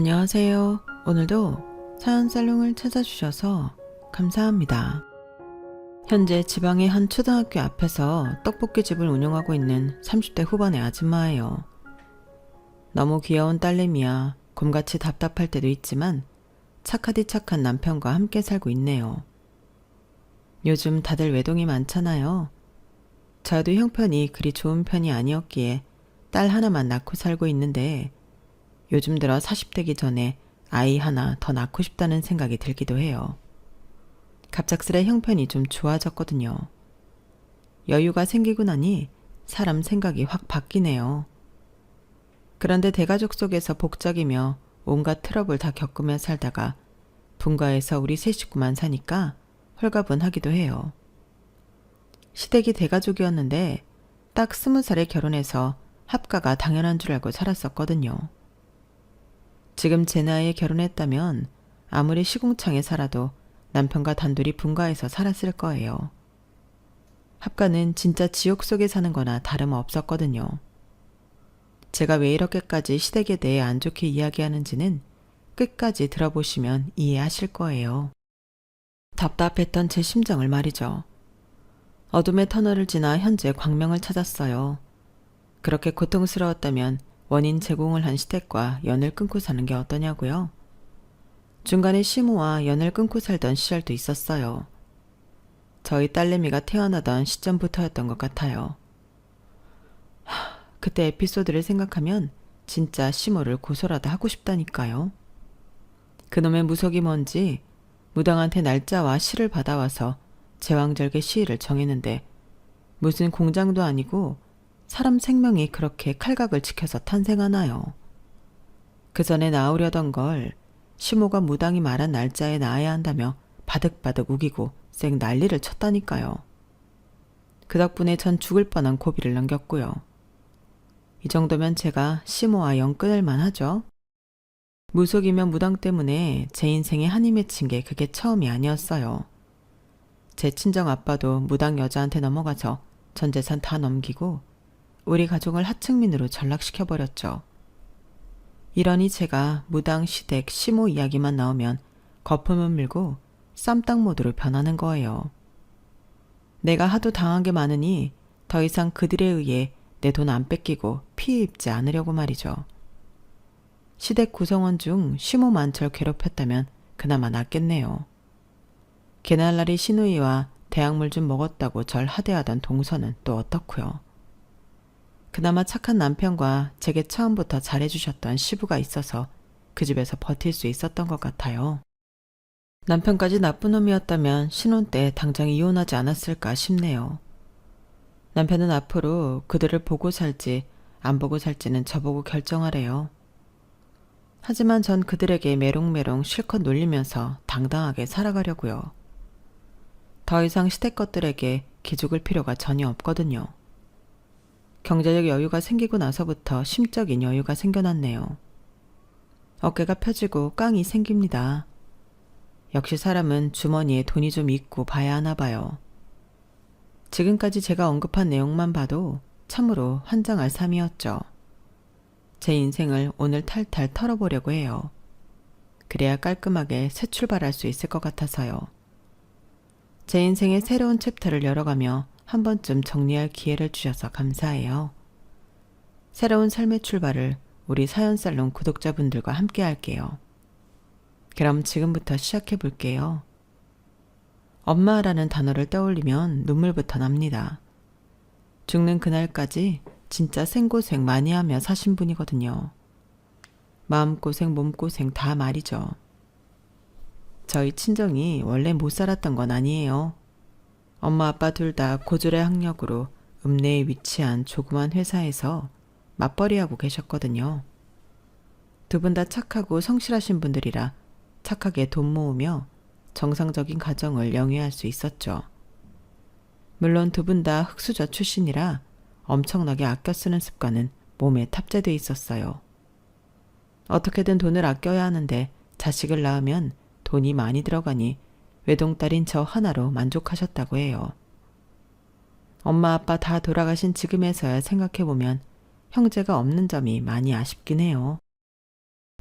안녕하세요. 오늘도 사연살롱을 찾아주셔서 감사합니다. 현재 지방의 한 초등학교 앞에서 떡볶이집을 운영하고 있는 30대 후반의 아줌마예요. 너무 귀여운 딸내미야 곰같이 답답할 때도 있지만 착하디 착한 남편과 함께 살고 있네요. 요즘 다들 외동이 많잖아요. 저도 형편이 그리 좋은 편이 아니었기에 딸 하나만 낳고 살고 있는데 요즘 들어 40대기 전에 아이 하나 더 낳고 싶다는 생각이 들기도 해요. 갑작스레 형편이 좀 좋아졌거든요. 여유가 생기고 나니 사람 생각이 확 바뀌네요. 그런데 대가족 속에서 복작이며 온갖 트러블 다 겪으며 살다가 분가에서 우리 세 식구만 사니까 홀가분하기도 해요. 시댁이 대가족이었는데 딱 20살에 결혼해서 합가가 당연한 줄 알고 살았었거든요. 지금 제 나이에 결혼했다면 아무리 시궁창에 살아도 남편과 단둘이 분가해서 살았을 거예요. 합가는 진짜 지옥 속에 사는 거나 다름없었거든요. 제가 왜 이렇게까지 시댁에 대해 안 좋게 이야기하는지는 끝까지 들어보시면 이해하실 거예요. 답답했던 제 심정을 말이죠. 어둠의 터널을 지나 현재 광명을 찾았어요. 그렇게 고통스러웠다면 원인 제공을 한 시댁과 연을 끊고 사는 게 어떠냐고요? 중간에 시모와 연을 끊고 살던 시절도 있었어요. 저희 딸내미가 태어나던 시점부터였던 것 같아요. 그때 에피소드를 생각하면 진짜 시모를 고소라도 하고 싶다니까요. 그놈의 무속이 뭔지 무당한테 날짜와 시를 받아와서 제왕절개 시일을 정했는데 무슨 공장도 아니고 사람 생명이 그렇게 칼각을 지켜서 탄생하나요? 그 전에 나오려던 걸 시모가 무당이 말한 날짜에 나아야 한다며 바득바득 우기고 쌩 난리를 쳤다니까요. 그 덕분에 전 죽을 뻔한 고비를 넘겼고요. 이 정도면 제가 시모와 연 끊을 만하죠. 무속이며 무당 때문에 제 인생에 한이 맺힌 게 그게 처음이 아니었어요. 제 친정 아빠도 무당 여자한테 넘어가서 전 재산 다 넘기고 우리 가족을 하층민으로 전락시켜버렸죠. 이러니 제가 무당, 시댁, 시모 이야기만 나오면 거품을 물고 쌈딱 모드로 변하는 거예요. 내가 하도 당한 게 많으니 더 이상 그들에 의해 내 돈 안 뺏기고 피해 입지 않으려고 말이죠. 시댁 구성원 중 시모만 절 괴롭혔다면 그나마 낫겠네요. 개날라리 시누이와 대학물 좀 먹었다고 절 하대하던 동서는 또 어떻고요. 그나마 착한 남편과 제게 처음부터 잘해주셨던 시부가 있어서 그 집에서 버틸 수 있었던 것 같아요. 남편까지 나쁜 놈이었다면 신혼 때 당장 이혼하지 않았을까 싶네요. 남편은 앞으로 그들을 보고 살지 안 보고 살지는 저보고 결정하래요. 하지만 전 그들에게 메롱메롱 실컷 놀리면서 당당하게 살아가려고요. 더 이상 시댁 것들에게 기죽을 필요가 전혀 없거든요. 경제적 여유가 생기고 나서부터 심적인 여유가 생겨났네요. 어깨가 펴지고 깡이 생깁니다. 역시 사람은 주머니에 돈이 좀 있고 봐야 하나 봐요. 지금까지 제가 언급한 내용만 봐도 참으로 환장할 삶이었죠. 제 인생을 오늘 탈탈 털어보려고 해요. 그래야 깔끔하게 새 출발할 수 있을 것 같아서요. 제 인생의 새로운 챕터를 열어가며 한 번쯤 정리할 기회를 주셔서 감사해요. 새로운 삶의 출발을 우리 사연살롱 구독자분들과 함께 할게요. 그럼 지금부터 시작해 볼게요. 엄마라는 단어를 떠올리면 눈물부터 납니다. 죽는 그날까지 진짜 생고생 많이 하며 사신 분이거든요. 마음고생, 몸고생 다 말이죠. 저희 친정이 원래 못 살았던 건 아니에요. 엄마 아빠 둘 다 고졸의 학력으로 읍내에 위치한 조그만 회사에서 맞벌이하고 계셨거든요. 두 분 다 착하고 성실하신 분들이라 착하게 돈 모으며 정상적인 가정을 영위할 수 있었죠. 물론 두 분 다 흑수저 출신이라 엄청나게 아껴 쓰는 습관은 몸에 탑재돼 있었어요. 어떻게든 돈을 아껴야 하는데 자식을 낳으면 돈이 많이 들어가니 외동딸인 저 하나로 만족하셨다고 해요. 엄마 아빠 다 돌아가신 지금에서야 생각해보면 형제가 없는 점이 많이 아쉽긴 해요.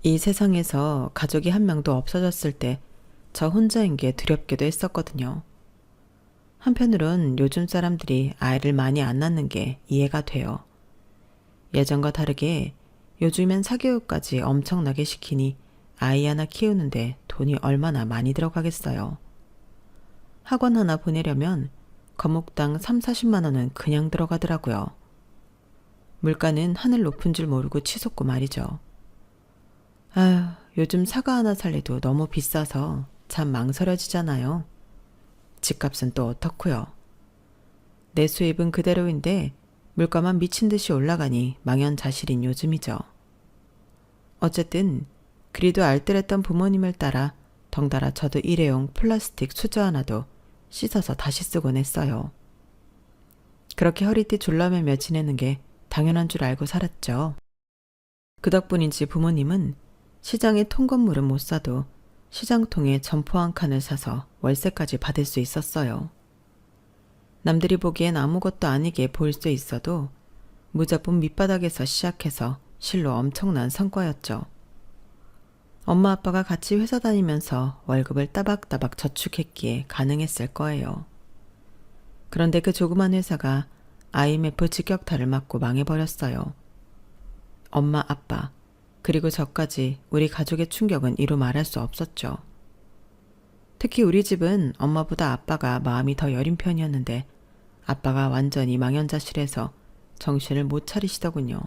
이 세상에서 가족이 한 명도 없어졌을 때 저 혼자인 게 두렵기도 했었거든요. 한편으론 요즘 사람들이 아이를 많이 안 낳는 게 이해가 돼요. 예전과 다르게 요즘엔 사교육까지 엄청나게 시키니 아이 하나 키우는데 돈이 얼마나 많이 들어가겠어요. 학원 하나 보내려면 과목당 3, 40만 원은 그냥 들어가더라고요. 물가는 하늘 높은 줄 모르고 치솟고 말이죠. 아휴, 요즘 사과 하나 살래도 너무 비싸서 참 망설여지잖아요. 집값은 또 어떻고요. 내 수입은 그대로인데 물가만 미친 듯이 올라가니 망연자실인 요즘이죠. 어쨌든 그리도 알뜰했던 부모님을 따라 덩달아 저도 일회용 플라스틱 수저 하나도 씻어서 다시 쓰곤 했어요. 그렇게 허리띠 졸라매며 지내는 게 당연한 줄 알고 살았죠. 그 덕분인지 부모님은 시장에 통건물은 못 사도 시장통에 점포 한 칸을 사서 월세까지 받을 수 있었어요. 남들이 보기엔 아무것도 아니게 보일 수 있어도 무자본 밑바닥에서 시작해서 실로 엄청난 성과였죠. 엄마 아빠가 같이 회사 다니면서 월급을 따박따박 저축했기에 가능했을 거예요. 그런데 그 조그만 회사가 IMF 직격탄을 맞고 망해버렸어요. 엄마, 아빠, 그리고 저까지 우리 가족의 충격은 이루 말할 수 없었죠. 특히 우리 집은 엄마보다 아빠가 마음이 더 여린 편이었는데 아빠가 완전히 망연자실해서 정신을 못 차리시더군요.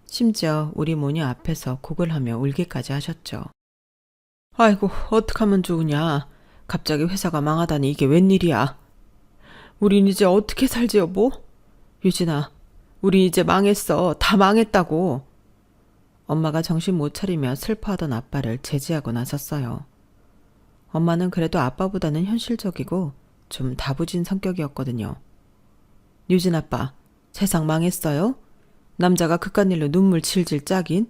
심지어 우리 모녀 앞에서 곡을 하며 울기까지 하셨죠. 아이고, 어떡하면 좋으냐. 갑자기 회사가 망하다니 이게 웬일이야. 우린 이제 어떻게 살지 여보? 유진아, 우리 이제 망했어. 다 망했다고. 엄마가 정신 못 차리며 슬퍼하던 아빠를 제지하고 나섰어요. 엄마는 그래도 아빠보다는 현실적이고 좀 다부진 성격이었거든요. 유진 아빠, 세상 망했어요? 남자가 그깟 일로 눈물 질질 짜긴?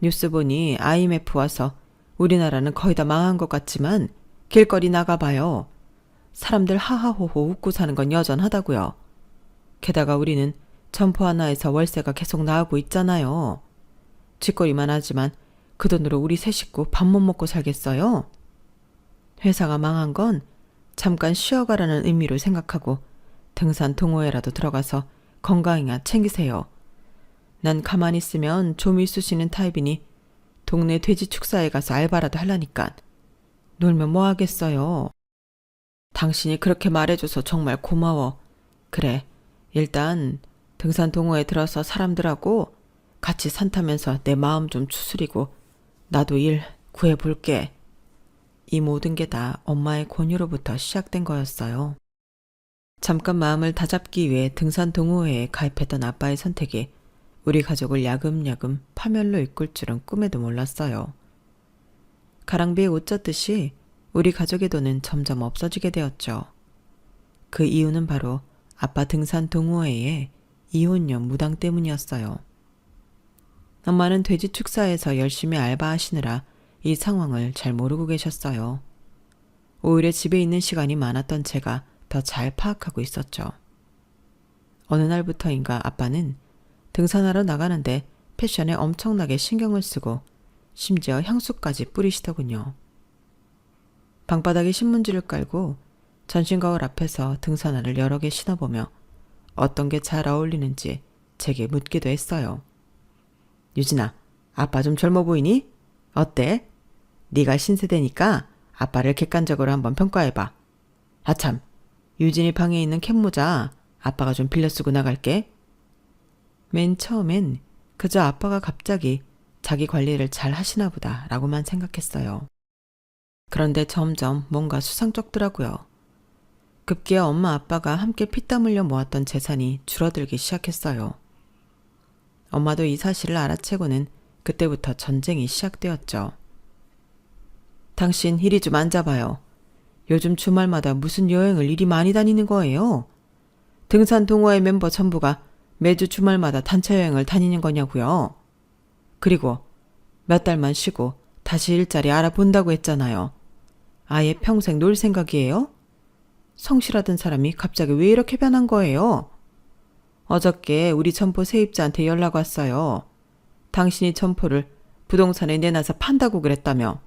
뉴스 보니 IMF 와서 우리나라는 거의 다 망한 것 같지만 길거리 나가봐요. 사람들 하하호호 웃고 사는 건 여전하다고요. 게다가 우리는 점포 하나에서 월세가 계속 나오고 있잖아요. 쥐꼬리만 하지만 그 돈으로 우리 세 식구 밥 못 먹고 살겠어요? 회사가 망한 건 잠깐 쉬어가라는 의미로 생각하고 등산 동호회라도 들어가서 건강이나 챙기세요. 난 가만히 있으면 좀이 쑤시는 타입이니 동네 돼지 축사에 가서 알바라도 하려니까. 놀면 뭐 하겠어요. 당신이 그렇게 말해줘서 정말 고마워. 그래, 일단 등산 동호회 들어서 사람들하고 같이 산 타면서 내 마음 좀 추스리고 나도 일 구해볼게. 이 모든 게 다 엄마의 권유로부터 시작된 거였어요. 잠깐 마음을 다잡기 위해 등산 동호회에 가입했던 아빠의 선택이 우리 가족을 야금야금 파멸로 이끌 줄은 꿈에도 몰랐어요. 가랑비에 옷 젖듯이 우리 가족의 돈은 점점 없어지게 되었죠. 그 이유는 바로 아빠 등산 동호회의 이혼녀 무당 때문이었어요. 엄마는 돼지 축사에서 열심히 알바하시느라 이 상황을 잘 모르고 계셨어요. 오히려 집에 있는 시간이 많았던 제가 더 잘 파악하고 있었죠. 어느 날부터인가 아빠는 등산하러 나가는데 패션에 엄청나게 신경을 쓰고 심지어 향수까지 뿌리시더군요. 방바닥에 신문지를 깔고 전신거울 앞에서 등산화를 여러 개 신어보며 어떤 게 잘 어울리는지 제게 묻기도 했어요. 유진아, 아빠 좀 젊어 보이니? 어때? 네가 신세대니까 아빠를 객관적으로 한번 평가해봐. 아참, 유진이 방에 있는 캡모자 아빠가 좀 빌려 쓰고 나갈게. 맨 처음엔 그저 아빠가 갑자기 자기 관리를 잘 하시나 보다 라고만 생각했어요. 그런데 점점 뭔가 수상쩍더라고요. 급기야 엄마 아빠가 함께 피땀 흘려 모았던 재산이 줄어들기 시작했어요. 엄마도 이 사실을 알아채고는 그때부터 전쟁이 시작되었죠. 당신 이리 좀 앉아봐요. 요즘 주말마다 무슨 여행을 이리 많이 다니는 거예요? 등산 동호회 멤버 전부가 매주 주말마다 단체 여행을 다니는 거냐고요. 그리고 몇 달만 쉬고 다시 일자리 알아본다고 했잖아요. 아예 평생 놀 생각이에요? 성실하던 사람이 갑자기 왜 이렇게 변한 거예요? 어저께 우리 점포 세입자한테 연락 왔어요. 당신이 점포를 부동산에 내놔서 판다고 그랬다며.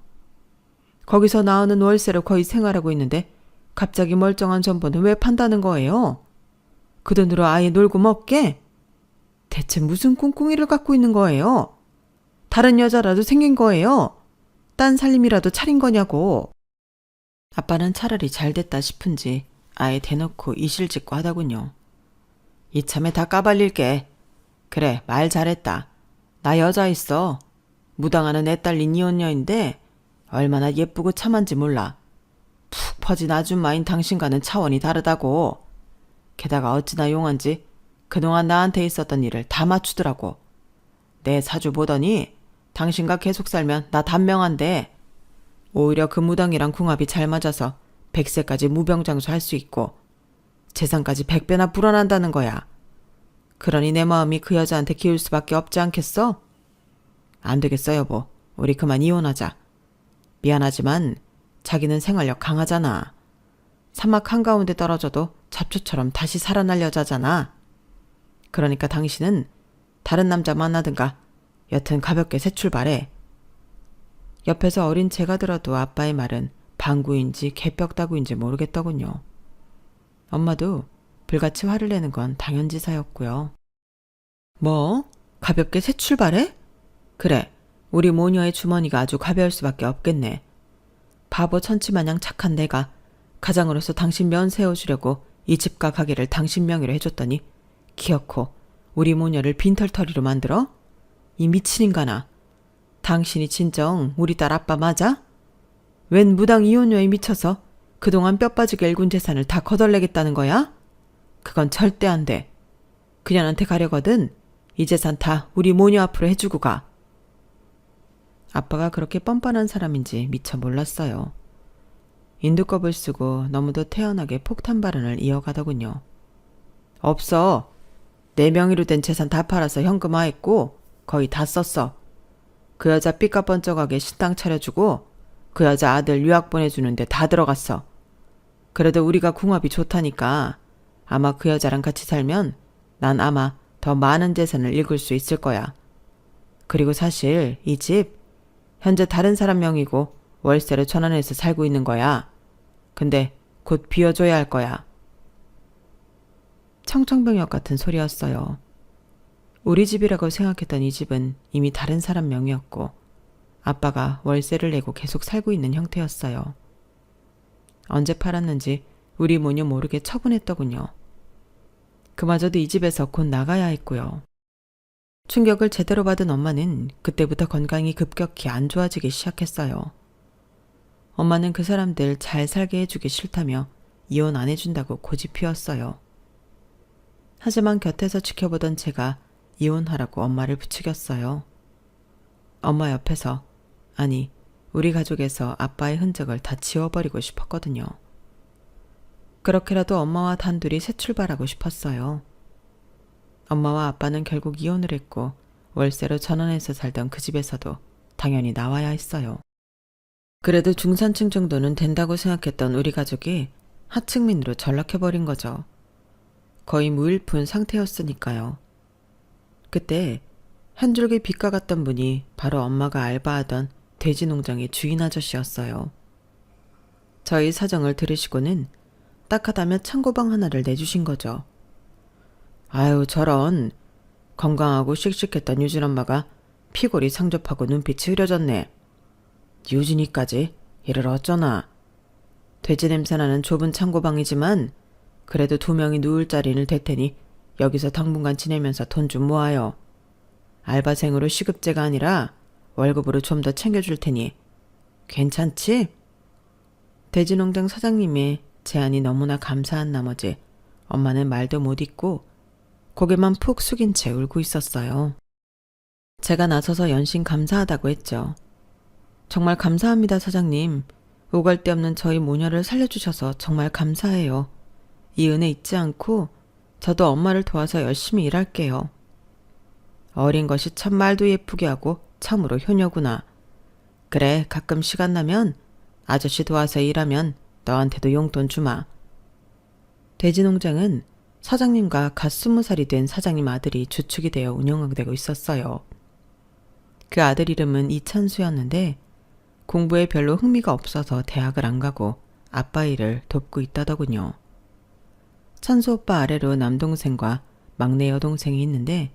거기서 나오는 월세로 거의 생활하고 있는데 갑자기 멀쩡한 전보는 왜 판다는 거예요? 그 돈으로 아예 놀고 먹게? 대체 무슨 꿍꿍이를 갖고 있는 거예요? 다른 여자라도 생긴 거예요? 딴 살림이라도 차린 거냐고. 아빠는 차라리 잘 됐다 싶은지 아예 대놓고 이실직고 하더군요. 이참에 다 까발릴게. 그래, 말 잘했다. 나 여자 있어. 무당하는 애 딸린 이혼녀인데 얼마나 예쁘고 참한지 몰라. 푹 퍼진 아줌마인 당신과는 차원이 다르다고. 게다가 어찌나 용한지 그동안 나한테 있었던 일을 다 맞추더라고. 내 사주 보더니 당신과 계속 살면 나 단명한데 오히려 그 무당이랑 궁합이 잘 맞아서 100세까지 무병장수 할 수 있고 재산까지 100배나 불어난다는 거야. 그러니 내 마음이 그 여자한테 기울 수밖에 없지 않겠어? 안 되겠어 여보. 우리 그만 이혼하자. 미안하지만 자기는 생활력 강하잖아. 사막 한가운데 떨어져도 잡초처럼 다시 살아날 여자잖아. 그러니까 당신은 다른 남자 만나든가 여튼 가볍게 새 출발해. 옆에서 어린 제가 들어도 아빠의 말은 방구인지 개벽다구인지 모르겠더군요. 엄마도 불같이 화를 내는 건 당연지사였고요. 뭐? 가볍게 새 출발해? 그래, 우리 모녀의 주머니가 아주 가벼울 수밖에 없겠네. 바보 천치마냥 착한 내가 가장으로서 당신 면 세워주려고 이 집과 가게를 당신 명의로 해줬더니 기어코 우리 모녀를 빈털터리로 만들어? 이 미친 인간아. 당신이 진정 우리 딸 아빠 맞아? 웬 무당 이혼녀에 미쳐서 그동안 뼈 빠지게 일군 재산을 다 거덜내겠다는 거야? 그건 절대 안 돼. 그년한테 가려거든 이 재산 다 우리 모녀 앞으로 해주고 가. 아빠가 그렇게 뻔뻔한 사람인지 미처 몰랐어요. 인두껍을 쓰고 너무도 태연하게 폭탄 발언을 이어가더군요. 없어. 내 명의로 된 재산 다 팔아서 현금화했고 거의 다 썼어. 그 여자 삐까뻔쩍하게 식당 차려주고 그 여자 아들 유학 보내주는데 다 들어갔어. 그래도 우리가 궁합이 좋다니까 아마 그 여자랑 같이 살면 난 아마 더 많은 재산을 읽을 수 있을 거야. 그리고 사실 이 집 현재 다른 사람 명의고 월세로 전환해서 살고 있는 거야. 근데 곧 비워줘야 할 거야. 청천벽력 같은 소리였어요. 우리 집이라고 생각했던 이 집은 이미 다른 사람 명의였고 아빠가 월세를 내고 계속 살고 있는 형태였어요. 언제 팔았는지 우리 모녀 모르게 처분했더군요. 그마저도 이 집에서 곧 나가야 했고요. 충격을 제대로 받은 엄마는 그때부터 건강이 급격히 안 좋아지기 시작했어요. 엄마는 그 사람들 잘 살게 해주기 싫다며 이혼 안 해준다고 고집 피웠어요. 하지만 곁에서 지켜보던 제가 이혼하라고 엄마를 부추겼어요. 엄마 옆에서, 아니 우리 가족에서 아빠의 흔적을 다 지워버리고 싶었거든요. 그렇게라도 엄마와 단둘이 새 출발하고 싶었어요. 엄마와 아빠는 결국 이혼을 했고 월세로 전원해서 살던 그 집에서도 당연히 나와야 했어요. 그래도 중산층 정도는 된다고 생각했던 우리 가족이 하층민으로 전락해버린 거죠. 거의 무일푼 상태였으니까요. 그때 한 줄기 빛과 같던 분이 바로 엄마가 알바하던 돼지 농장의 주인 아저씨였어요. 저희 사정을 들으시고는 딱하다며 창고방 하나를 내주신 거죠. 아유 저런. 건강하고 씩씩했던 유진 엄마가 피골이 상접하고 눈빛이 흐려졌네. 유진이까지 이를 어쩌나. 돼지 냄새나는 좁은 창고방이지만 그래도 2명이 누울 자리를 댈 테니 여기서 당분간 지내면서 돈 좀 모아요. 알바생으로 시급제가 아니라 월급으로 좀 더 챙겨줄 테니 괜찮지? 돼지농장 사장님의 제안이 너무나 감사한 나머지 엄마는 말도 못 잇고 고개만 푹 숙인 채 울고 있었어요. 제가 나서서 연신 감사하다고 했죠. 정말 감사합니다 사장님. 오갈 데 없는 저희 모녀를 살려주셔서 정말 감사해요. 이 은혜 잊지 않고 저도 엄마를 도와서 열심히 일할게요. 어린 것이 참 말도 예쁘게 하고 참으로 효녀구나. 그래 가끔 시간 나면 아저씨 도와서 일하면 너한테도 용돈 주마. 돼지농장은 사장님과 갓 20살이 된 사장님 아들이 주축이 되어 운영되고 있었어요. 그 아들 이름은 이찬수였는데 공부에 별로 흥미가 없어서 대학을 안 가고 아빠 일을 돕고 있다더군요. 찬수 오빠 아래로 남동생과 막내 여동생이 있는데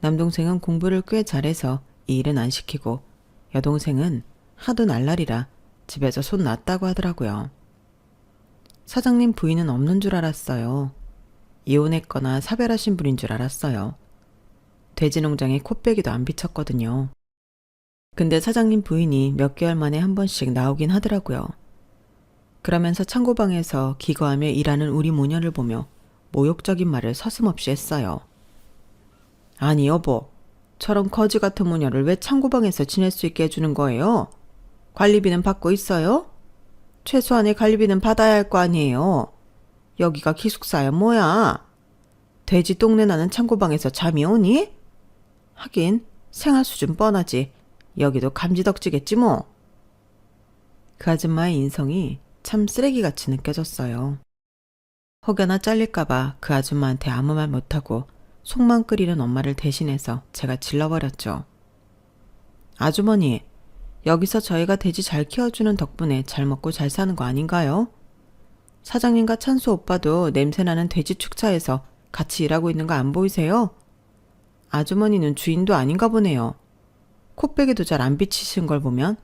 남동생은 공부를 꽤 잘해서 이 일은 안 시키고 여동생은 하도 날라리라 집에서 손 놨다고 하더라고요. 사장님 부인은 없는 줄 알았어요. 이혼했거나 사별하신 분인 줄 알았어요. 돼지 농장에 코빼기도 안 비쳤거든요. 근데 사장님 부인이 몇 개월 만에 한 번씩 나오긴 하더라고요. 그러면서 창고방에서 기거하며 일하는 우리 모녀를 보며 모욕적인 말을 서슴없이 했어요. 아니 여보, 저런 거지 같은 모녀를 왜 창고방에서 지낼 수 있게 해주는 거예요? 관리비는 받고 있어요? 최소한의 관리비는 받아야 할 거 아니에요. 여기가 기숙사야 뭐야? 돼지 똥내 나는 창고방에서 잠이 오니? 하긴 생활 수준 뻔하지. 여기도 감지덕지겠지 뭐. 그 아줌마의 인성이 참 쓰레기같이 느껴졌어요. 혹여나 잘릴까봐 그 아줌마한테 아무 말 못하고 속만 끓이는 엄마를 대신해서 제가 질러버렸죠. 아주머니, 여기서 저희가 돼지 잘 키워주는 덕분에 잘 먹고 잘 사는 거 아닌가요? 사장님과 찬수 오빠도 냄새나는 돼지 축사에서 같이 일하고 있는 거 안 보이세요? 아주머니는 주인도 아닌가 보네요. 코빼기도 잘 안 비치신 걸 보면.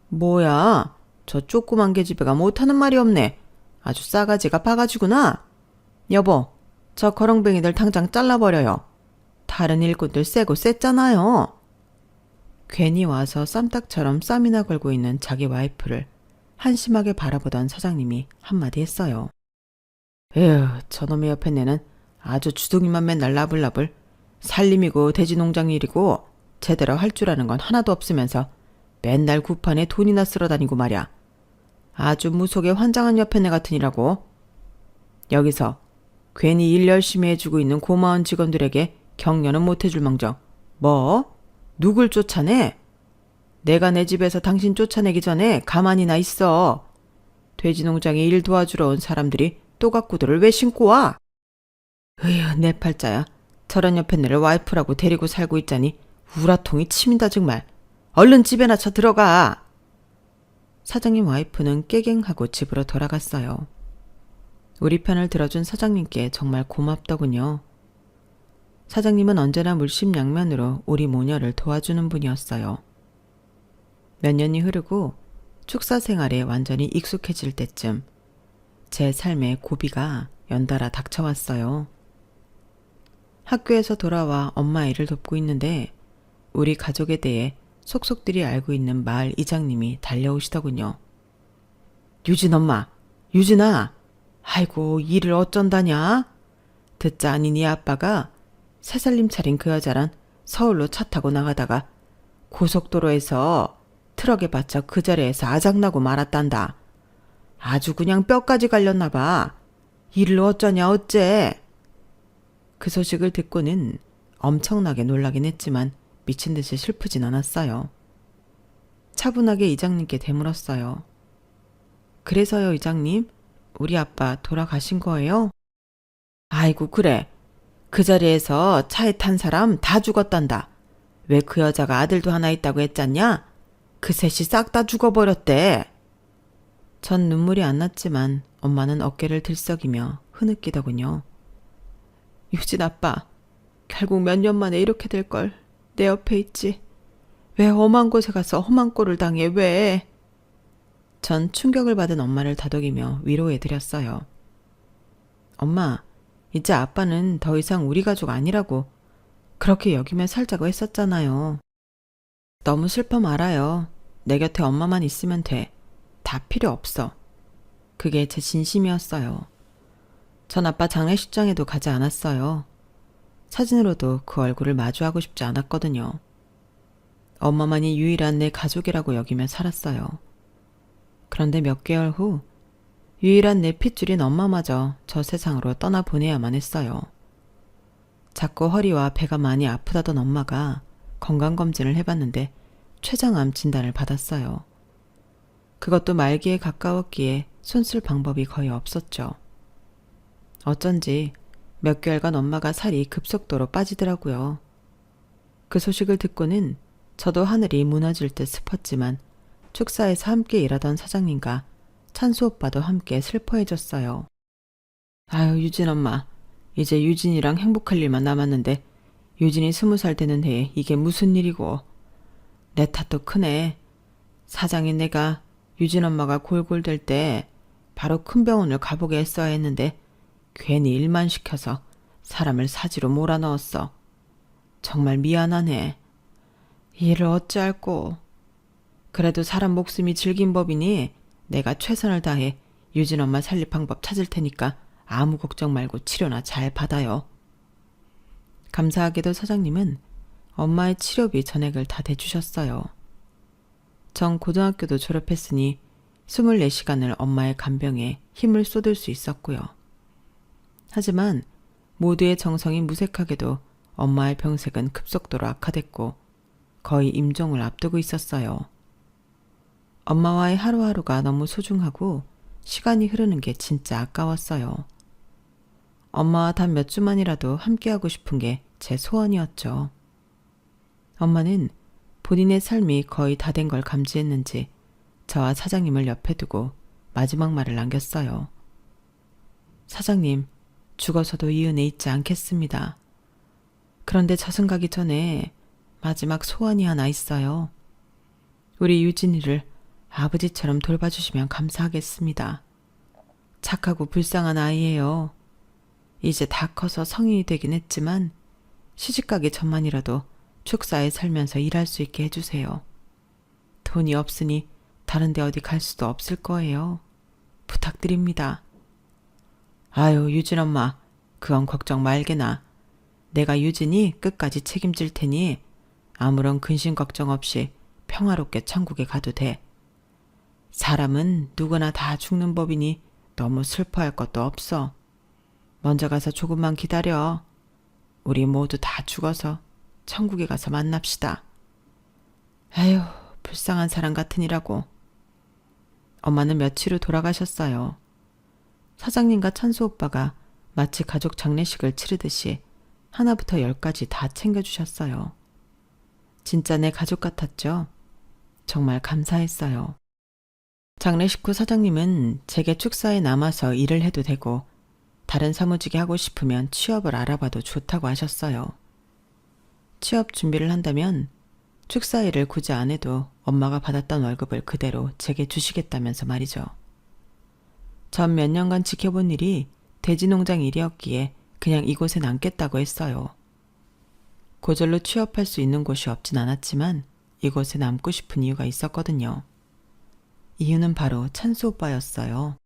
뭐야, 저 조그만 계집애가 못하는 말이 없네. 아주 싸가지가 바가지구나. 여보, 저 거렁뱅이들 당장 잘라버려요. 다른 일꾼들 세고 셌잖아요. 괜히 와서 쌈딱처럼 쌈이나 걸고 있는 자기 와이프를 한심하게 바라보던 사장님이 한마디 했어요. 에휴, 저놈의 옆에 내는 아주 주둥이만 맨날 나불나불 살림이고 돼지 농장 일이고 제대로 할 줄 아는 건 하나도 없으면서 맨날 구판에 돈이나 쓸어 다니고 말이야. 아주 무속에 환장한 옆에 내 같으니라고. 여기서 괜히 일 열심히 해주고 있는 고마운 직원들에게 격려는 못해줄 망정. 뭐? 누굴 쫓아내? 내가 내 집에서 당신 쫓아내기 전에 가만히나 있어. 돼지 농장에 일 도와주러 온 사람들이 또각구들을 왜 신고 와? 으휴, 내 팔자야. 저런 옆에 내를 와이프라고 데리고 살고 있자니 우라통이 치민다 정말. 얼른 집에나 쳐 들어가. 사장님 와이프는 깨갱하고 집으로 돌아갔어요. 우리 편을 들어준 사장님께 정말 고맙더군요. 사장님은 언제나 물심양면으로 우리 모녀를 도와주는 분이었어요. 몇 년이 흐르고 축사 생활에 완전히 익숙해질 때쯤 제 삶에 고비가 연달아 닥쳐왔어요. 학교에서 돌아와 엄마 일을 돕고 있는데 우리 가족에 대해 속속들이 알고 있는 마을 이장님이 달려오시더군요. 유진 엄마, 유진아, 아이고 일을 어쩐다냐? 듣자 아니 네 아빠가 3살림 차린 그 여자랑 서울로 차 타고 나가다가 고속도로에서 트럭에 받쳐 그 자리에서 아작나고 말았단다. 아주 그냥 뼈까지 갈렸나 봐. 일을 어쩌냐 어째. 그 소식을 듣고는 엄청나게 놀라긴 했지만 미친 듯이 슬프진 않았어요. 차분하게 이장님께 되물었어요. 그래서요 이장님, 우리 아빠 돌아가신 거예요? 아이고 그래. 그 자리에서 차에 탄 사람 다 죽었단다. 왜 그 여자가 아들도 하나 있다고 했잖냐? 그 셋이 싹 다 죽어버렸대. 전 눈물이 안 났지만 엄마는 어깨를 들썩이며 흐느끼더군요. 유진 아빠, 결국 몇 년 만에 이렇게 될 걸. 내 옆에 있지. 왜 험한 곳에 가서 험한 꼴을 당해 왜? 전 충격을 받은 엄마를 다독이며 위로해드렸어요. 엄마, 이제 아빠는 더 이상 우리 가족 아니라고 그렇게 여기며 살자고 했었잖아요. 너무 슬퍼 말아요. 내 곁에 엄마만 있으면 돼. 다 필요 없어. 그게 제 진심이었어요. 전 아빠 장례식장에도 가지 않았어요. 사진으로도 그 얼굴을 마주하고 싶지 않았거든요. 엄마만이 유일한 내 가족이라고 여기며 살았어요. 그런데 몇 개월 후 유일한 내 핏줄인 엄마마저 저 세상으로 떠나보내야만 했어요. 자꾸 허리와 배가 많이 아프다던 엄마가 건강검진을 해봤는데 췌장암 진단을 받았어요. 그것도 말기에 가까웠기에 손쓸 방법이 거의 없었죠. 어쩐지 몇 개월간 엄마가 살이 급속도로 빠지더라고요. 그 소식을 듣고는 저도 하늘이 무너질 듯 싶었지만 축사에서 함께 일하던 사장님과 찬수 오빠도 함께 슬퍼해졌어요. 아유, 유진 엄마. 이제 유진이랑 행복할 일만 남았는데 유진이 20살 되는 해에 이게 무슨 일이고. 내 탓도 크네. 사장인 내가 유진 엄마가 골골댈 때 바로 큰 병원을 가보게 했어야 했는데 괜히 일만 시켜서 사람을 사지로 몰아넣었어. 정말 미안하네. 이 일을 어찌할꼬. 그래도 사람 목숨이 질긴 법이니 내가 최선을 다해 유진 엄마 살릴 방법 찾을 테니까 아무 걱정 말고 치료나 잘 받아요. 감사하게도 사장님은 엄마의 치료비 전액을 다 대주셨어요. 전 고등학교도 졸업했으니 24시간을 엄마의 간병에 힘을 쏟을 수 있었고요. 하지만 모두의 정성이 무색하게도 엄마의 병색은 급속도로 악화됐고 거의 임종을 앞두고 있었어요. 엄마와의 하루하루가 너무 소중하고 시간이 흐르는 게 진짜 아까웠어요. 엄마와 단 몇 주만이라도 함께하고 싶은 게 제 소원이었죠. 엄마는 본인의 삶이 거의 다 된 걸 감지했는지 저와 사장님을 옆에 두고 마지막 말을 남겼어요. 사장님, 죽어서도 이 은혜 잊지 않겠습니다. 그런데 저승 가기 전에 마지막 소원이 하나 있어요. 우리 유진이를 아버지처럼 돌봐주시면 감사하겠습니다. 착하고 불쌍한 아이예요. 이제 다 커서 성인이 되긴 했지만 시집가기 전만이라도 축사에 살면서 일할 수 있게 해주세요. 돈이 없으니 다른데 어디 갈 수도 없을 거예요. 부탁드립니다. 아유, 유진 엄마, 그건 걱정 말게나. 내가 유진이 끝까지 책임질 테니 아무런 근심 걱정 없이 평화롭게 천국에 가도 돼. 사람은 누구나 다 죽는 법이니 너무 슬퍼할 것도 없어. 먼저 가서 조금만 기다려. 우리 모두 다 죽어서 천국에 가서 만납시다. 에휴, 불쌍한 사람 같으니라고. 엄마는 며칠 후 돌아가셨어요. 사장님과 찬수 오빠가 마치 가족 장례식을 치르듯이 하나부터 10까지 다 챙겨주셨어요. 진짜 내 가족 같았죠? 정말 감사했어요. 장례식 후 사장님은 제게 축사에 남아서 일을 해도 되고 다른 사무직에 하고 싶으면 취업을 알아봐도 좋다고 하셨어요. 취업 준비를 한다면 축사 일을 굳이 안 해도 엄마가 받았던 월급을 그대로 제게 주시겠다면서 말이죠. 전 몇 년간 지켜본 일이 돼지농장 일이었기에 그냥 이곳에 남겠다고 했어요. 고졸로 취업할 수 있는 곳이 없진 않았지만 이곳에 남고 싶은 이유가 있었거든요. 이유는 바로 찬수 오빠였어요.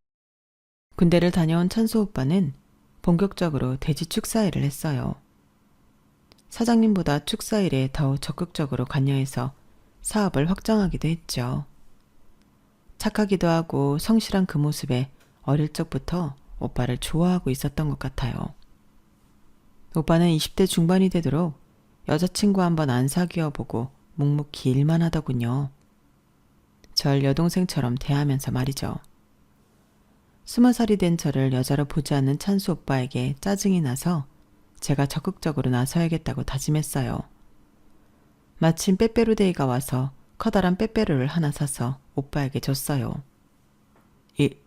군대를 다녀온 찬수 오빠는 본격적으로 돼지 축사 일을 했어요. 사장님보다 축사 일에 더 적극적으로 관여해서 사업을 확장하기도 했죠. 착하기도 하고 성실한 그 모습에 어릴 적부터 오빠를 좋아하고 있었던 것 같아요. 오빠는 20대 중반이 되도록 여자친구 한번 안 사귀어 보고 묵묵히 일만 하더군요. 절 여동생처럼 대하면서 말이죠. 20살이 된 저를 여자로 보지 않는 찬수 오빠에게 짜증이 나서 제가 적극적으로 나서야겠다고 다짐했어요. 마침 빼빼로데이가 와서 커다란 빼빼로를 하나 사서 오빠에게 줬어요.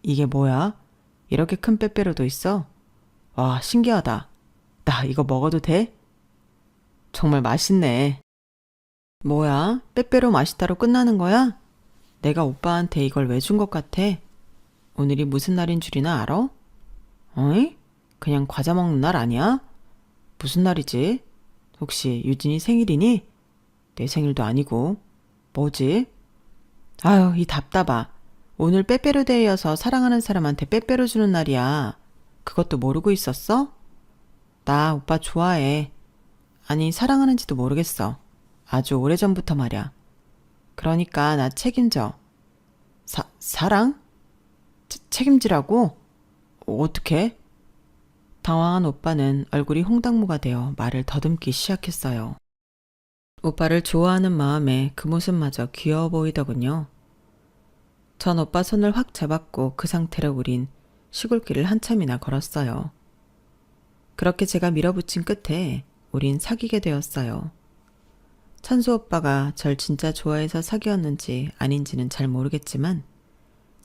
이게 뭐야? 이렇게 큰 빼빼로도 있어? 와, 신기하다. 나 이거 먹어도 돼? 정말 맛있네. 뭐야? 빼빼로 맛있다로 끝나는 거야? 내가 오빠한테 이걸 왜 준 것 같아? 오늘이 무슨 날인 줄이나 알아? 어이? 그냥 과자 먹는 날 아니야? 무슨 날이지? 혹시 유진이 생일이니? 내 생일도 아니고. 뭐지? 아유, 이 답답아. 오늘 빼빼로데이여서 사랑하는 사람한테 빼빼로 주는 날이야. 그것도 모르고 있었어? 나 오빠 좋아해. 아니, 사랑하는지도 모르겠어. 아주 오래전부터 말이야. 그러니까 나 책임져. 사랑? 책임지라고? 어떻게? 당황한 오빠는 얼굴이 홍당무가 되어 말을 더듬기 시작했어요. 오빠를 좋아하는 마음에 그 모습마저 귀여워 보이더군요. 전 오빠 손을 확 잡았고 그 상태로 우린 시골길을 한참이나 걸었어요. 그렇게 제가 밀어붙인 끝에 우린 사귀게 되었어요. 찬수 오빠가 절 진짜 좋아해서 사귀었는지 아닌지는 잘 모르겠지만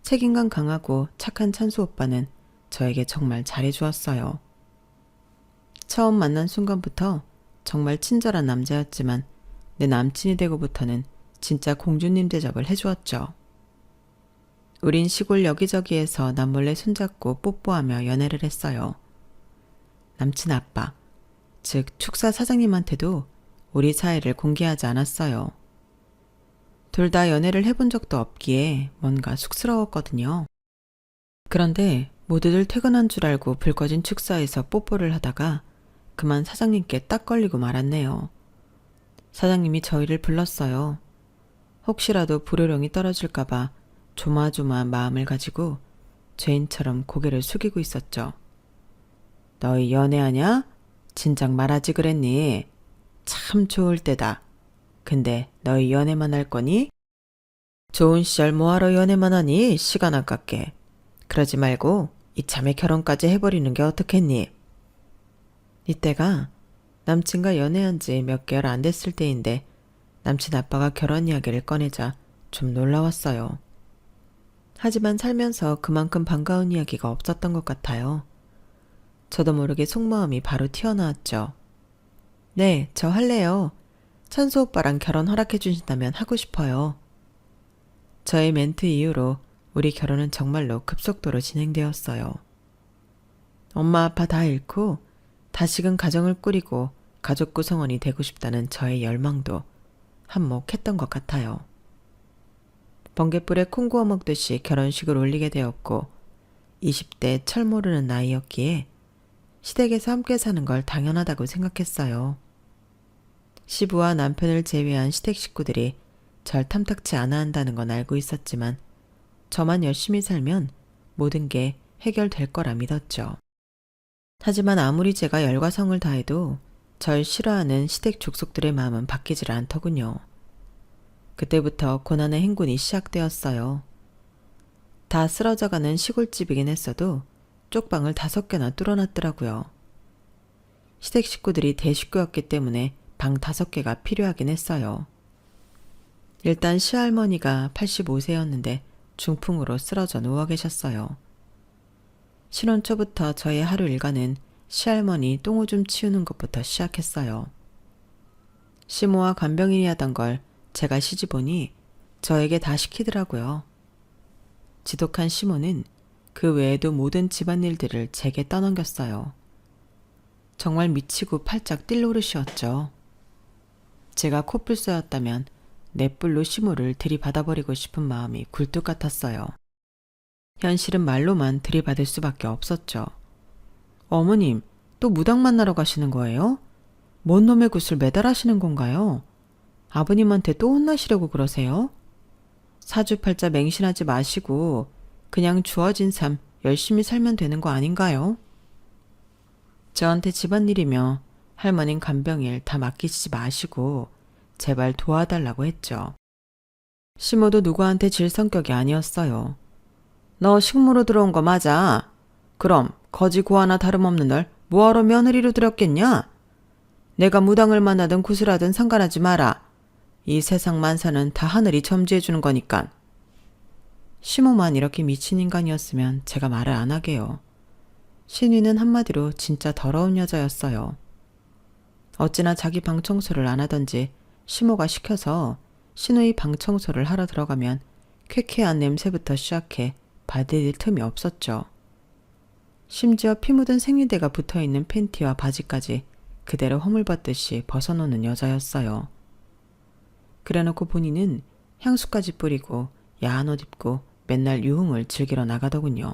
책임감 강하고 착한 찬수 오빠는 저에게 정말 잘해주었어요. 처음 만난 순간부터 정말 친절한 남자였지만 내 남친이 되고부터는 진짜 공주님 대접을 해주었죠. 우린 시골 여기저기에서 남몰래 손잡고 뽀뽀하며 연애를 했어요. 남친 아빠, 즉 축사 사장님한테도 우리 사이를 공개하지 않았어요. 둘 다 연애를 해본 적도 없기에 뭔가 쑥스러웠거든요. 그런데 모두들 퇴근한 줄 알고 불 꺼진 축사에서 뽀뽀를 하다가 그만 사장님께 딱 걸리고 말았네요. 사장님이 저희를 불렀어요. 혹시라도 불호령이 떨어질까봐 조마조마한 마음을 가지고 죄인처럼 고개를 숙이고 있었죠. 너희 연애하냐? 진작 말하지 그랬니? 참 좋을 때다. 근데 너희 연애만 할 거니? 좋은 시절 뭐하러 연애만 하니? 시간 아깝게. 그러지 말고 이참에 결혼까지 해버리는 게 어떻겠니? 이때가 남친과 연애한 지 몇 개월 안 됐을 때인데 남친 아빠가 결혼 이야기를 꺼내자 좀 놀라웠어요. 하지만 살면서 그만큼 반가운 이야기가 없었던 것 같아요. 저도 모르게 속마음이 바로 튀어나왔죠. 네, 저 할래요. 찬수 오빠랑 결혼 허락해 주신다면 하고 싶어요. 저의 멘트 이후로 우리 결혼은 정말로 급속도로 진행되었어요. 엄마 아빠 다 잃고 다시금 가정을 꾸리고 가족 구성원이 되고 싶다는 저의 열망도 한몫했던 것 같아요. 번갯불에 콩 구워 먹듯이 결혼식을 올리게 되었고 20대 철 모르는 나이였기에 시댁에서 함께 사는 걸 당연하다고 생각했어요. 시부와 남편을 제외한 시댁 식구들이 절 탐탁치 않아 한다는 건 알고 있었지만 저만 열심히 살면 모든 게 해결될 거라 믿었죠. 하지만 아무리 제가 열과 성을 다해도 절 싫어하는 시댁 족속들의 마음은 바뀌질 않더군요. 그때부터 고난의 행군이 시작되었어요. 다 쓰러져가는 시골집이긴 했어도 쪽방을 5개나 뚫어놨더라고요. 시댁 식구들이 대식구였기 때문에 방 5개가 필요하긴 했어요. 일단 시할머니가 85세였는데 중풍으로 쓰러져 누워 계셨어요. 신혼 초부터 저의 하루 일과는 시할머니 똥오줌 치우는 것부터 시작했어요. 시모와 간병인이 하던 걸 제가 시집오니 저에게 다 시키더라고요. 지독한 시모는 그 외에도 모든 집안일들을 제게 떠넘겼어요. 정말 미치고 팔짝 뛸 노릇이었죠. 제가 코뿔소였다면 넷불로 시모를 들이받아버리고 싶은 마음이 굴뚝 같았어요. 현실은 말로만 들이받을 수밖에 없었죠. 어머님, 또 무당 만나러 가시는 거예요? 뭔 놈의 굿을 매달하시는 건가요? 아버님한테 또 혼나시려고 그러세요? 사주팔자 맹신하지 마시고 그냥 주어진 삶 열심히 살면 되는 거 아닌가요? 저한테 집안일이며 할머님 간병일 다 맡기지 마시고 제발 도와달라고 했죠. 시모도 누구한테 질 성격이 아니었어요. 너 식모로 들어온 거 맞아? 그럼 거지 고하나 다름없는 널 뭐하러 며느리로 들였겠냐? 내가 무당을 만나든 구슬하든 상관하지 마라. 이 세상 만사는 다 하늘이 점지해주는 거니까. 시모만 이렇게 미친 인간이었으면 제가 말을 안 하게요. 신위는 한마디로 진짜 더러운 여자였어요. 어찌나 자기 방 청소를 안 하던지 시모가 시켜서 신우이 방 청소를 하러 들어가면 쾌쾌한 냄새부터 시작해 받아들일 틈이 없었죠. 심지어 피 묻은 생리대가 붙어있는 팬티와 바지까지 그대로 허물벗듯이 벗어놓는 여자였어요. 그래놓고 본인은 향수까지 뿌리고 야한 옷 입고 맨날 유흥을 즐기러 나가더군요.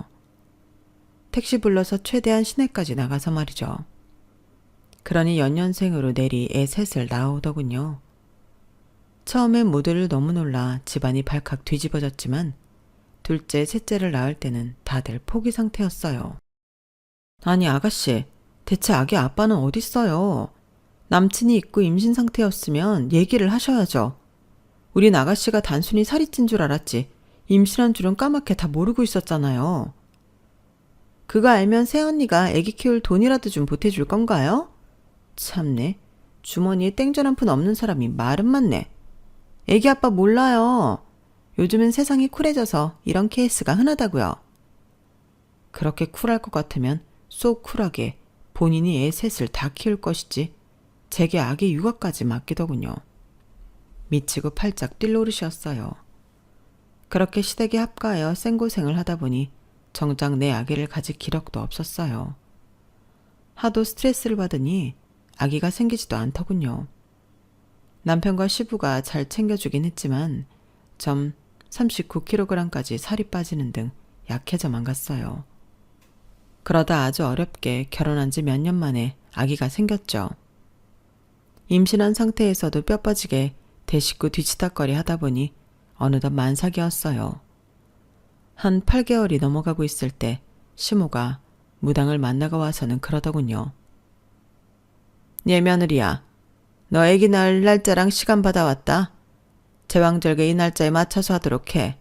택시 불러서 최대한 시내까지 나가서 말이죠. 그러니 연년생으로 내리 애 셋을 낳아오더군요. 처음엔 모두를 너무 놀라 집안이 발칵 뒤집어졌지만 둘째, 셋째를 낳을 때는 다들 포기 상태였어요. 아니 아가씨, 대체 아기 아빠는 어딨어요? 남친이 있고 임신 상태였으면 얘기를 하셔야죠. 우린 아가씨가 단순히 살이 찐 줄 알았지 임신한 줄은 까맣게 다 모르고 있었잖아요. 그거 알면 새언니가 애기 키울 돈이라도 좀 보태줄 건가요? 참네, 주머니에 땡전 한 푼 없는 사람이 말은 많네. 애기 아빠 몰라요. 요즘은 세상이 쿨해져서 이런 케이스가 흔하다고요. 그렇게 쿨할 것 같으면 쏙 쿨하게 본인이 애 셋을 다 키울 것이지 제게 아기 육아까지 맡기더군요. 미치고 팔짝 뛸 노릇이었어요. 그렇게 시댁에 합가하여 생고생을 하다 보니 정작 내 아기를 가질 기력도 없었어요. 하도 스트레스를 받으니 아기가 생기지도 않더군요. 남편과 시부가 잘 챙겨주긴 했지만 점 39kg까지 살이 빠지는 등 약해져만 갔어요. 그러다 아주 어렵게 결혼한 지 몇 년 만에 아기가 생겼죠. 임신한 상태에서도 뼈 빠지게 대식구 뒤치다거리 하다 보니 어느덧 만삭이었어요. 한 8개월이 넘어가고 있을 때 시모가 무당을 만나고 와서는 그러더군요. 얘 며느리야, 너 애기 낳을 날짜랑 시간 받아왔다. 제왕절개 이 날짜에 맞춰서 하도록 해.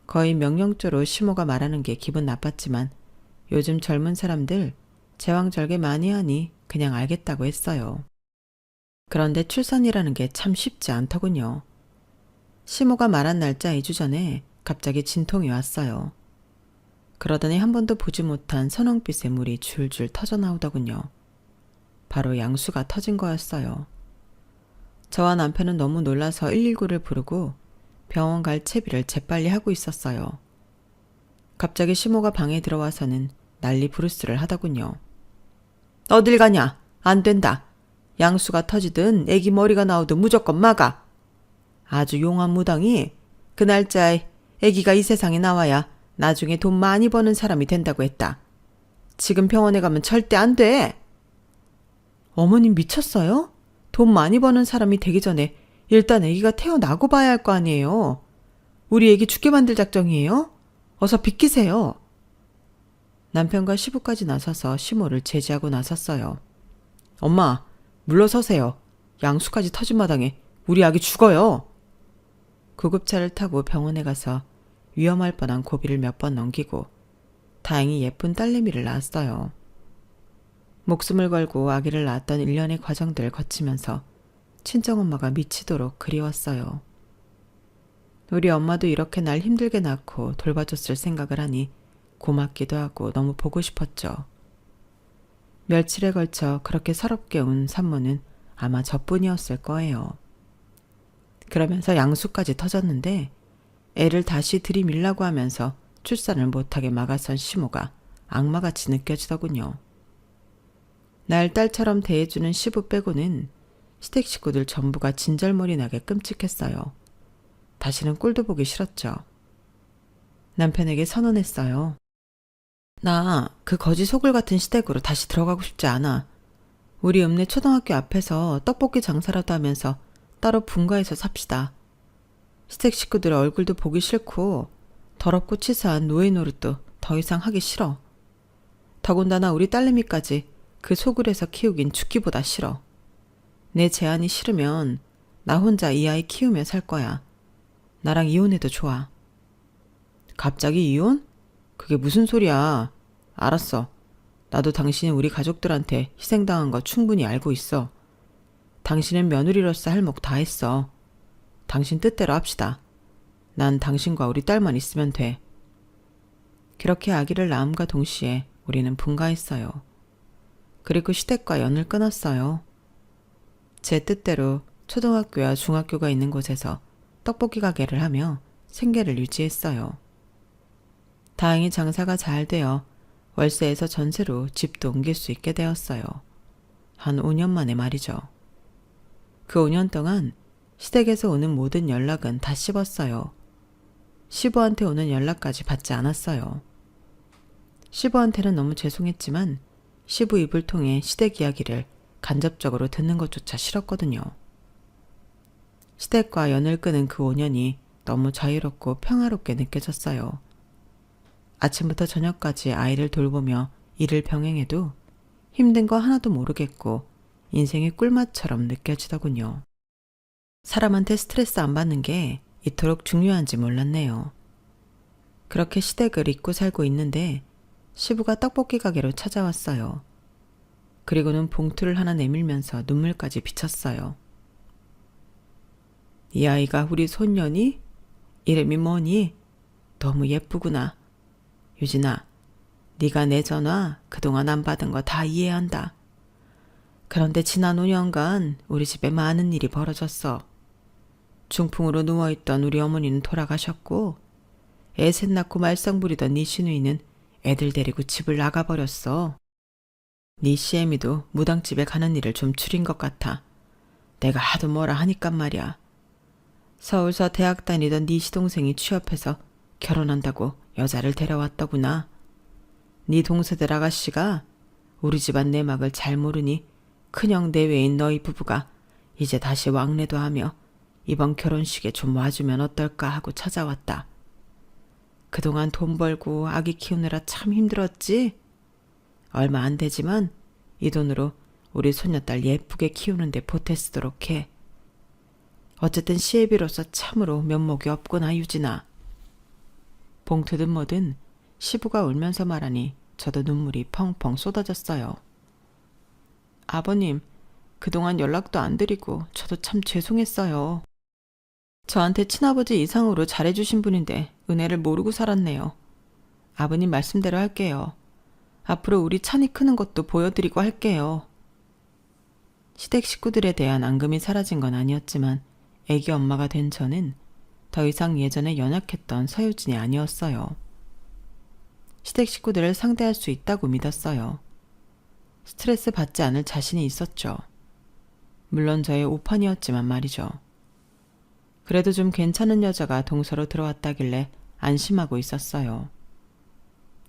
거의 명령조로 시모가 말하는 게 기분 나빴지만 요즘 젊은 사람들 제왕절개 많이 하니 그냥 알겠다고 했어요. 그런데 출산이라는 게 참 쉽지 않더군요. 시모가 말한 날짜 2주 전에 갑자기 진통이 왔어요. 그러더니 한 번도 보지 못한 선홍빛의 물이 줄줄 터져나오더군요. 바로 양수가 터진 거였어요. 저와 남편은 너무 놀라서 119를 부르고 병원 갈 채비를 재빨리 하고 있었어요. 갑자기 시모가 방에 들어와서는 난리 부르스를 하더군요. 어딜 가냐? 안 된다. 양수가 터지든 애기 머리가 나오든 무조건 막아. 아주 용한 무당이 그 날짜에 애기가 이 세상에 나와야 나중에 돈 많이 버는 사람이 된다고 했다. 지금 병원에 가면 절대 안 돼. 어머님 미쳤어요? 돈 많이 버는 사람이 되기 전에 일단 애기가 태어나고 봐야 할 거 아니에요. 우리 애기 죽게 만들 작정이에요? 어서 비키세요. 남편과 시부까지 나서서 시모를 제지하고 나섰어요. 엄마, 물러서세요. 양수까지 터진 마당에 우리 아기 죽어요. 구급차를 타고 병원에 가서 위험할 뻔한 고비를 몇 번 넘기고 다행히 예쁜 딸내미를 낳았어요. 목숨을 걸고 아기를 낳았던 일련의 과정들을 거치면서 친정엄마가 미치도록 그리웠어요. 우리 엄마도 이렇게 날 힘들게 낳고 돌봐줬을 생각을 하니 고맙기도 하고 너무 보고 싶었죠. 며칠에 걸쳐 그렇게 서럽게 운 산모는 아마 저뿐이었을 거예요. 그러면서 양수까지 터졌는데 애를 다시 들이밀라고 하면서 출산을 못하게 막아선 시모가 악마같이 느껴지더군요. 날 딸처럼 대해주는 시부 빼고는 시댁 식구들 전부가 진절머리 나게 끔찍했어요. 다시는 꼴도 보기 싫었죠. 남편에게 선언했어요. 나 그 거지 소굴 같은 시댁으로 다시 들어가고 싶지 않아. 우리 읍내 초등학교 앞에서 떡볶이 장사라도 하면서 따로 분가해서 삽시다. 시댁 식구들 얼굴도 보기 싫고 더럽고 치사한 노예 노릇도 더 이상 하기 싫어. 더군다나 우리 딸내미까지 그 소굴에서 키우긴 죽기보다 싫어. 내 제안이 싫으면 나 혼자 이 아이 키우며 살 거야. 나랑 이혼해도 좋아. 갑자기 이혼? 그게 무슨 소리야. 알았어. 나도 당신이 우리 가족들한테 희생당한 거 충분히 알고 있어. 당신은 며느리로서 할 몫 다 했어. 당신 뜻대로 합시다. 난 당신과 우리 딸만 있으면 돼. 그렇게 아기를 낳음과 동시에 우리는 분가했어요. 그리고 시댁과 연을 끊었어요. 제 뜻대로 초등학교와 중학교가 있는 곳에서 떡볶이 가게를 하며 생계를 유지했어요. 다행히 장사가 잘 되어 월세에서 전세로 집도 옮길 수 있게 되었어요. 한 5년 만에 말이죠. 그 5년 동안 시댁에서 오는 모든 연락은 다 씹었어요. 시부한테 오는 연락까지 받지 않았어요. 시부한테는 너무 죄송했지만 시부 입을 통해 시댁 이야기를 간접적으로 듣는 것조차 싫었거든요. 시댁과 연을 끄는 그 5년이 너무 자유롭고 평화롭게 느껴졌어요. 아침부터 저녁까지 아이를 돌보며 일을 병행해도 힘든 거 하나도 모르겠고 인생의 꿀맛처럼 느껴지더군요. 사람한테 스트레스 안 받는 게 이토록 중요한지 몰랐네요. 그렇게 시댁을 잊고 살고 있는데 시부가 떡볶이 가게로 찾아왔어요. 그리고는 봉투를 하나 내밀면서 눈물까지 비쳤어요. 이 아이가 우리 손녀니? 이름이 뭐니? 너무 예쁘구나. 유진아, 네가 내 전화 그동안 안 받은 거 다 이해한다. 그런데 지난 5년간 우리 집에 많은 일이 벌어졌어. 중풍으로 누워있던 우리 어머니는 돌아가셨고 애 셋 낳고 말썽 부리던 네 시누이는 애들 데리고 집을 나가버렸어. 네 시애미도 무당집에 가는 일을 좀 줄인 것 같아. 내가 하도 뭐라 하니깐 말이야. 서울서 대학 다니던 네 시동생이 취업해서 결혼한다고 여자를 데려왔더구나. 네 동서들 아가씨가 우리 집안 내막을 잘 모르니 큰형 내외인 너희 부부가 이제 다시 왕래도 하며 이번 결혼식에 좀 와주면 어떨까 하고 찾아왔다. 그동안 돈 벌고 아기 키우느라 참 힘들었지? 얼마 안 되지만 이 돈으로 우리 손녀딸 예쁘게 키우는데 보태 쓰도록 해. 어쨌든 시애비로서 참으로 면목이 없구나, 유진아. 봉투든 뭐든 시부가 울면서 말하니 저도 눈물이 펑펑 쏟아졌어요. 아버님, 그동안 연락도 안 드리고 저도 참 죄송했어요. 저한테 친아버지 이상으로 잘해주신 분인데 은혜를 모르고 살았네요. 아버님 말씀대로 할게요. 앞으로 우리 찬이 크는 것도 보여드리고 할게요. 시댁 식구들에 대한 앙금이 사라진 건 아니었지만 애기 엄마가 된 저는 더 이상 예전에 연약했던 서유진이 아니었어요. 시댁 식구들을 상대할 수 있다고 믿었어요. 스트레스 받지 않을 자신이 있었죠. 물론 저의 오판이었지만 말이죠. 그래도 좀 괜찮은 여자가 동서로 들어왔다길래 안심하고 있었어요.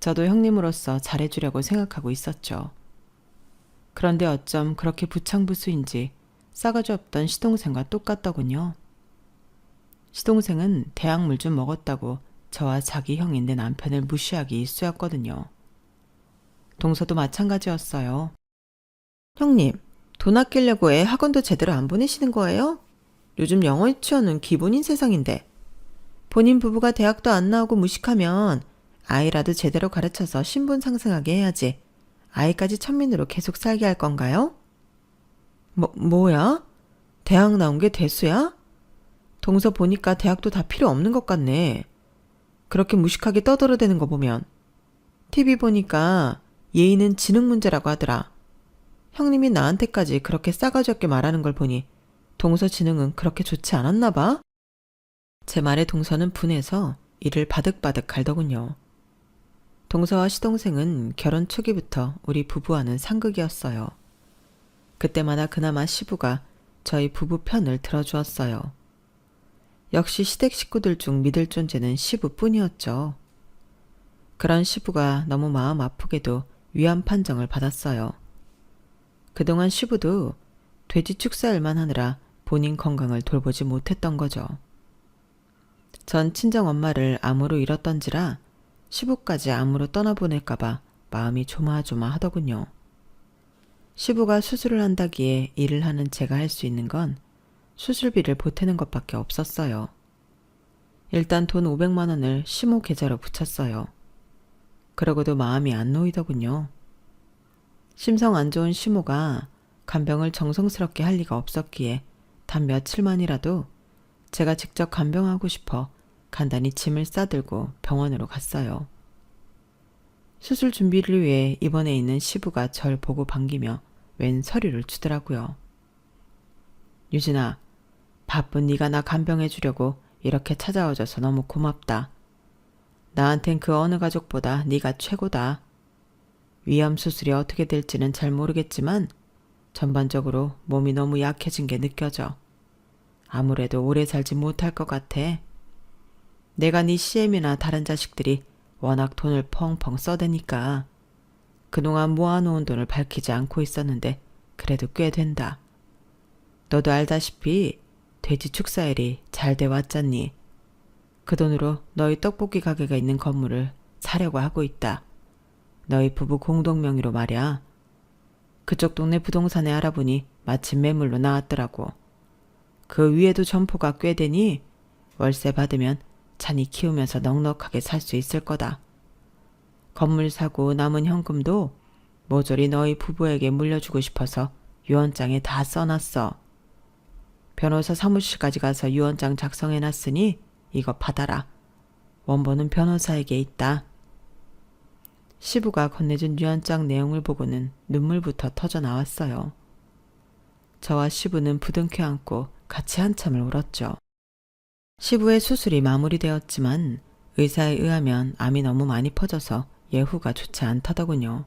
저도 형님으로서 잘해주려고 생각하고 있었죠. 그런데 어쩜 그렇게 부창부수인지 싸가지 없던 시동생과 똑같더군요. 시동생은 대학물 좀 먹었다고 저와 자기 형인 내 남편을 무시하기 일쑤였거든요. 동서도 마찬가지였어요. 형님, 돈 아끼려고 애 학원도 제대로 안 보내시는 거예요? 요즘 영어 유치원은 기본인 세상인데. 본인 부부가 대학도 안 나오고 무식하면 아이라도 제대로 가르쳐서 신분 상승하게 해야지. 아이까지 천민으로 계속 살게 할 건가요? 뭐야? 대학 나온 게 대수야? 동서 보니까 대학도 다 필요 없는 것 같네. 그렇게 무식하게 떠들어대는 거 보면. TV 보니까 예의는 지능 문제라고 하더라. 형님이 나한테까지 그렇게 싸가지 없게 말하는 걸 보니 동서 지능은 그렇게 좋지 않았나 봐? 제 말에 동서는 분해서 이를 바득바득 갈더군요. 동서와 시동생은 결혼 초기부터 우리 부부와는 상극이었어요. 그때마다 그나마 시부가 저희 부부 편을 들어주었어요. 역시 시댁 식구들 중 믿을 존재는 시부뿐이었죠. 그런 시부가 너무 마음 아프게도 위안 판정을 받았어요. 그동안 시부도 돼지 축사일만 하느라 본인 건강을 돌보지 못했던 거죠. 전 친정엄마를 암으로 잃었던지라 시부까지 암으로 떠나보낼까봐 마음이 조마조마하더군요. 시부가 수술을 한다기에 일을 하는 제가 할 수 있는 건 수술비를 보태는 것밖에 없었어요. 일단 돈 500만 원을 시모 계좌로 붙였어요. 그러고도 마음이 안 놓이더군요. 심성 안 좋은 시모가 간병을 정성스럽게 할 리가 없었기에 단 며칠만이라도 제가 직접 간병하고 싶어 간단히 짐을 싸들고 병원으로 갔어요. 수술 준비를 위해 입원해 있는 시부가 절 보고 반기며 웬 서류를 주더라고요. 유진아, 바쁜 네가 나 간병해 주려고 이렇게 찾아와줘서 너무 고맙다. 나한텐 그 어느 가족보다 네가 최고다. 위암 수술이 어떻게 될지는 잘 모르겠지만 전반적으로 몸이 너무 약해진 게 느껴져. 아무래도 오래 살지 못할 것 같아. 내가 네 시엠이나 다른 자식들이 워낙 돈을 펑펑 써대니까 그동안 모아놓은 돈을 밝히지 않고 있었는데 그래도 꽤 된다. 너도 알다시피 돼지 축사일이 잘 돼 왔잖니. 그 돈으로 너희 떡볶이 가게가 있는 건물을 사려고 하고 있다. 너희 부부 공동 명의로 말이야. 그쪽 동네 부동산에 알아보니 마침 매물로 나왔더라고. 그 위에도 점포가 꽤 되니 월세 받으면 찬이 키우면서 넉넉하게 살 수 있을 거다. 건물 사고 남은 현금도 모조리 너희 부부에게 물려주고 싶어서 유언장에 다 써놨어. 변호사 사무실까지 가서 유언장 작성해놨으니 이거 받아라. 원본은 변호사에게 있다. 시부가 건네준 유언장 내용을 보고는 눈물부터 터져 나왔어요. 저와 시부는 부둥켜 안고 같이 한참을 울었죠. 시부의 수술이 마무리되었지만 의사에 의하면 암이 너무 많이 퍼져서 예후가 좋지 않다더군요.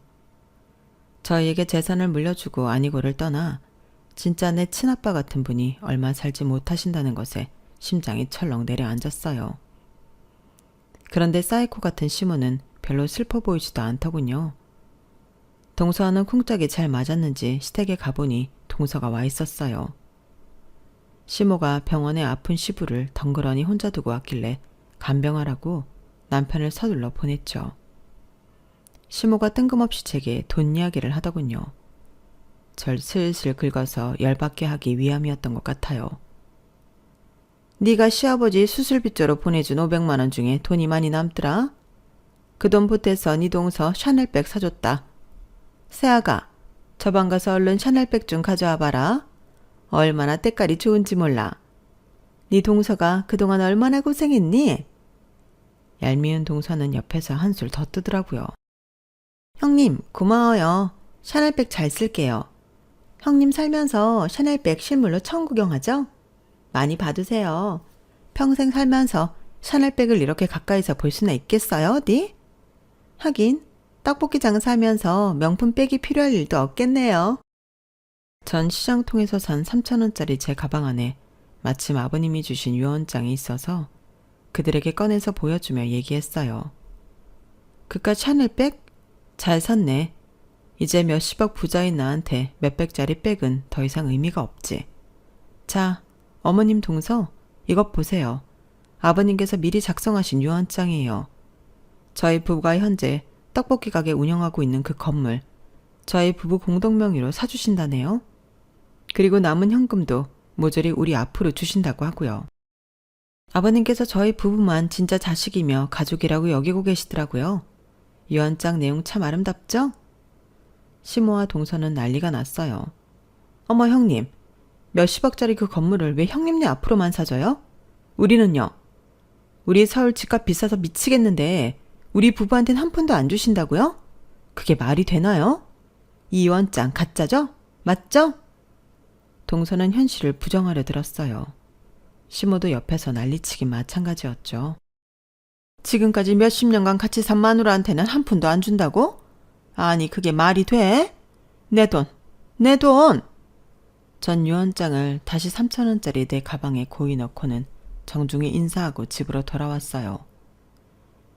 저희에게 재산을 물려주고 아니고를 떠나 진짜 내 친아빠 같은 분이 얼마 살지 못하신다는 것에 심장이 철렁 내려앉았어요. 그런데 사이코 같은 시모는 별로 슬퍼 보이지도 않더군요. 동서와는 쿵짝이 잘 맞았는지 시댁에 가보니 동서가 와 있었어요. 시모가 병원에 아픈 시부를 덩그러니 혼자 두고 왔길래 간병하라고 남편을 서둘러 보냈죠. 시모가 뜬금없이 제게 돈 이야기를 하더군요. 절 슬슬 긁어서 열받게 하기 위함이었던 것 같아요. 네가 시아버지 수술비조로 보내준 500만 원 중에 돈이 많이 남더라. 그 돈 보태서 네 동서 샤넬백 사줬다. 새아가 저 방 가서 얼른 샤넬백 좀 가져와 봐라. 얼마나 때깔이 좋은지 몰라. 네 동서가 그동안 얼마나 고생했니? 얄미운 동서는 옆에서 한술 더 뜨더라고요. 형님 고마워요. 샤넬백 잘 쓸게요. 형님 살면서 샤넬백 실물로 처음 구경하죠? 많이 받으세요. 평생 살면서 샤넬백을 이렇게 가까이서 볼 수나 있겠어요, 어디? 하긴 떡볶이 장사하면서 명품 백이 필요할 일도 없겠네요. 전 시장통에서 산 3,000원짜리 제 가방 안에 마침 아버님이 주신 유언장이 있어서 그들에게 꺼내서 보여주며 얘기했어요. 그깟 샤넬백? 잘 샀네. 이제 몇십억 부자인 나한테 몇백짜리 백은 더 이상 의미가 없지. 자, 어머님 동서, 이것 보세요. 아버님께서 미리 작성하신 유언장이에요. 저희 부부가 현재 떡볶이 가게 운영하고 있는 그 건물, 저희 부부 공동명의로 사주신다네요. 그리고 남은 현금도 모조리 우리 앞으로 주신다고 하고요. 아버님께서 저희 부부만 진짜 자식이며 가족이라고 여기고 계시더라고요. 유언장 내용 참 아름답죠? 시모와 동서는 난리가 났어요. 어머 형님, 몇십억짜리 그 건물을 왜 형님네 앞으로만 사줘요? 우리는요? 우리 서울 집값 비싸서 미치겠는데 우리 부부한테는 한 푼도 안 주신다고요? 그게 말이 되나요? 이 유언장 가짜죠? 맞죠? 동서는 현실을 부정하려 들었어요. 시모도 옆에서 난리치긴 마찬가지였죠. 지금까지 몇십 년간 같이 산 마누라한테는 한 푼도 안 준다고? 아니 그게 말이 돼? 내 돈, 내 돈! 전 유언장을 다시 3,000원짜리 내 가방에 고이 넣고는 정중히 인사하고 집으로 돌아왔어요.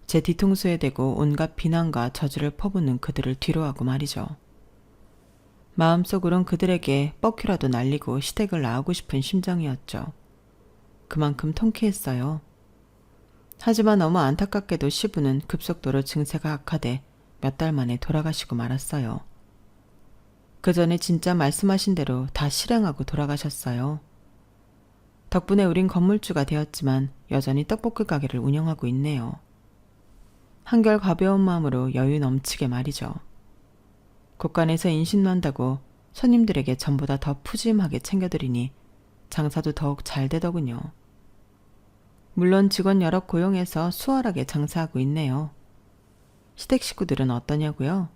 제 뒤통수에 대고 온갖 비난과 저주를 퍼붓는 그들을 뒤로하고 말이죠. 마음속으론 그들에게 뻑큐라도 날리고 시댁을 나오고 싶은 심정이었죠. 그만큼 통쾌했어요. 하지만 너무 안타깝게도 시부는 급속도로 증세가 악화돼 몇 달 만에 돌아가시고 말았어요. 그 전에 진짜 말씀하신 대로 다 실행하고 돌아가셨어요. 덕분에 우린 건물주가 되었지만 여전히 떡볶이 가게를 운영하고 있네요. 한결 가벼운 마음으로 여유 넘치게 말이죠. 곳간에서 인심난다고 손님들에게 전보다 더 푸짐하게 챙겨드리니 장사도 더욱 잘 되더군요. 물론 직원 여럿 고용해서 수월하게 장사하고 있네요. 시댁 식구들은 어떠냐고요?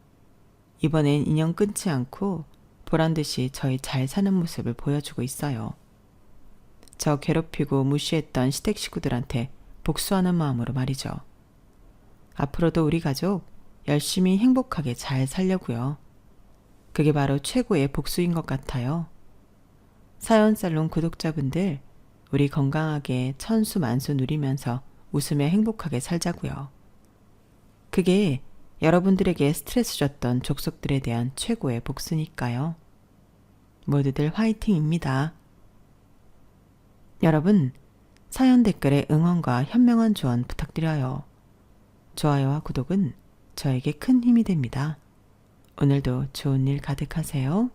이번엔 인연 끊지 않고 보란듯이 저희 잘 사는 모습을 보여주고 있어요. 저 괴롭히고 무시했던 시댁 식구들한테 복수하는 마음으로 말이죠. 앞으로도 우리 가족 열심히 행복하게 잘 살려고요. 그게 바로 최고의 복수인 것 같아요. 사연살롱 구독자분들, 우리 건강하게 천수만수 누리면서 웃으며 행복하게 살자고요. 그게 여러분들에게 스트레스 줬던 족속들에 대한 최고의 복수니까요. 모두들 화이팅입니다. 여러분, 사연 댓글에 응원과 현명한 조언 부탁드려요. 좋아요와 구독은 저에게 큰 힘이 됩니다. 오늘도 좋은 일 가득하세요.